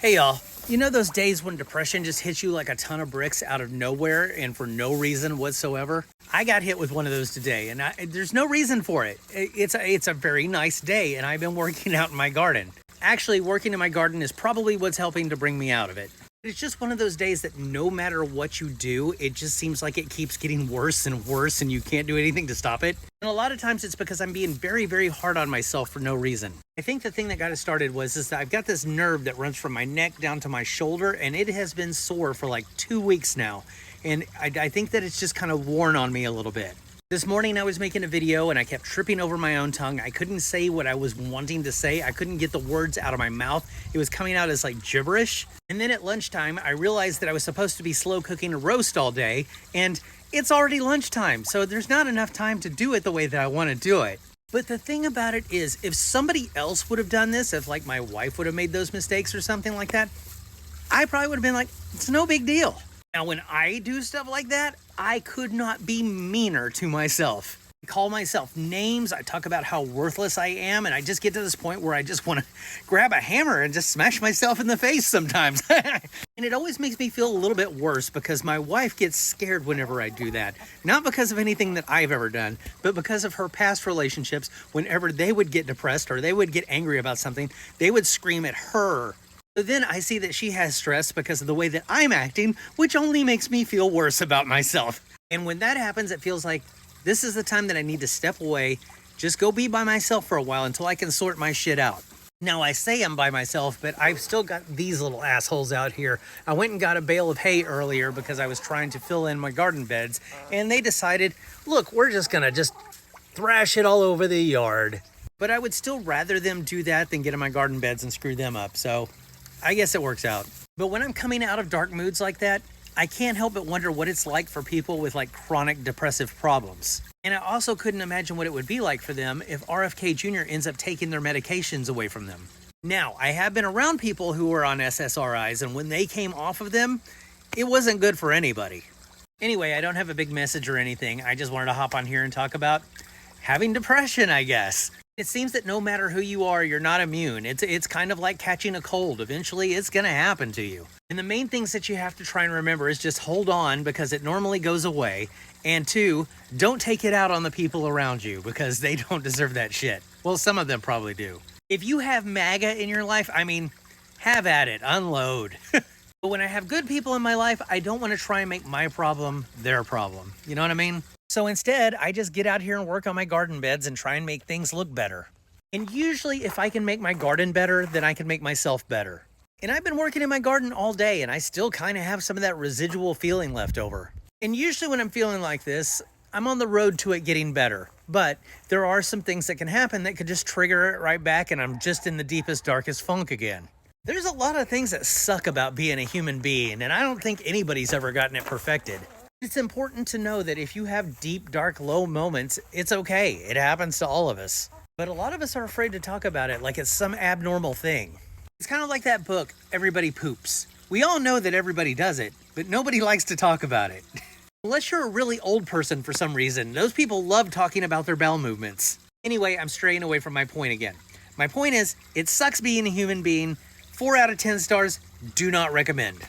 Hey y'all, you know those days when depression just hits you like a ton of bricks out of nowhere and for no reason whatsoever? I got hit with one of those today, and there's no reason for it. It's a very nice day, and I've been working out in my garden. Actually, working in my garden is probably what's helping to bring me out of it. It's just one of those days that no matter what you do, it just seems like it keeps getting worse and worse and you can't do anything to stop it. And a lot of times it's because I'm being very, very hard on myself for no reason. I think the thing that got it started was that I've got this nerve that runs from my neck down to my shoulder, and it has been sore for like 2 weeks now. And I think that it's just kind of worn on me a little bit. This morning I was making a video and I kept tripping over my own tongue. I couldn't say what I was wanting to say. I couldn't get the words out of my mouth. It was coming out as like gibberish. And then at lunchtime, I realized that I was supposed to be slow cooking a roast all day, and it's already lunchtime. So there's not enough time to do it the way that I want to do it. But the thing about it is, if somebody else would have done this, if like my wife would have made those mistakes or something like that, I probably would have been like, it's no big deal. Now, when I do stuff like that, I could not be meaner to myself. I call myself names, I talk about how worthless I am, and I just get to this point where I just want to grab a hammer and just smash myself in the face sometimes. And it always makes me feel a little bit worse because my wife gets scared whenever I do that. Not because of anything that I've ever done, but because of her past relationships. Whenever they would get depressed or they would get angry about something, they would scream at her. But then I see that she has stress because of the way that I'm acting, which only makes me feel worse about myself. And when that happens, it feels like this is the time that I need to step away, just go be by myself for a while until I can sort my shit out. Now, I say I'm by myself, but I've still got these little assholes out here. I went and got a bale of hay earlier because I was trying to fill in my garden beds, and they decided, look, we're just gonna thrash it all over the yard. But I would still rather them do that than get in my garden beds and screw them up, so I guess it works out. But when I'm coming out of dark moods like that, I can't help but wonder what it's like for people with like chronic depressive problems. And I also couldn't imagine what it would be like for them if RFK Jr. ends up taking their medications away from them. Now, I have been around people who were on SSRIs, and when they came off of them, it wasn't good for anybody. Anyway, I don't have a big message or anything. I just wanted to hop on here and talk about having depression, I guess. It seems that no matter who you are, you're not immune. It's kind of like catching a cold. Eventually, it's going to happen to you. And the main things that you have to try and remember is just hold on because it normally goes away. And 2, don't take it out on the people around you because they don't deserve that shit. Well, some of them probably do. If you have MAGA in your life, I mean, have at it, unload. But when I have good people in my life, I don't want to try and make my problem their problem. You know what I mean? So instead, I just get out here and work on my garden beds and try and make things look better. And usually, if I can make my garden better, then I can make myself better. And I've been working in my garden all day, and I still kind of have some of that residual feeling left over. And usually when I'm feeling like this, I'm on the road to it getting better. But there are some things that can happen that could just trigger it right back, and I'm just in the deepest, darkest funk again. There's a lot of things that suck about being a human being, and I don't think anybody's ever gotten it perfected. It's important to know that if you have deep, dark, low moments, it's okay. It happens to all of us. But a lot of us are afraid to talk about it like it's some abnormal thing. It's kind of like that book, Everybody Poops. We all know that everybody does it, but nobody likes to talk about it. Unless you're a really old person for some reason, those people love talking about their bowel movements. Anyway, I'm straying away from my point again. My point is, it sucks being a human being. 4 out of 10 stars, do not recommend.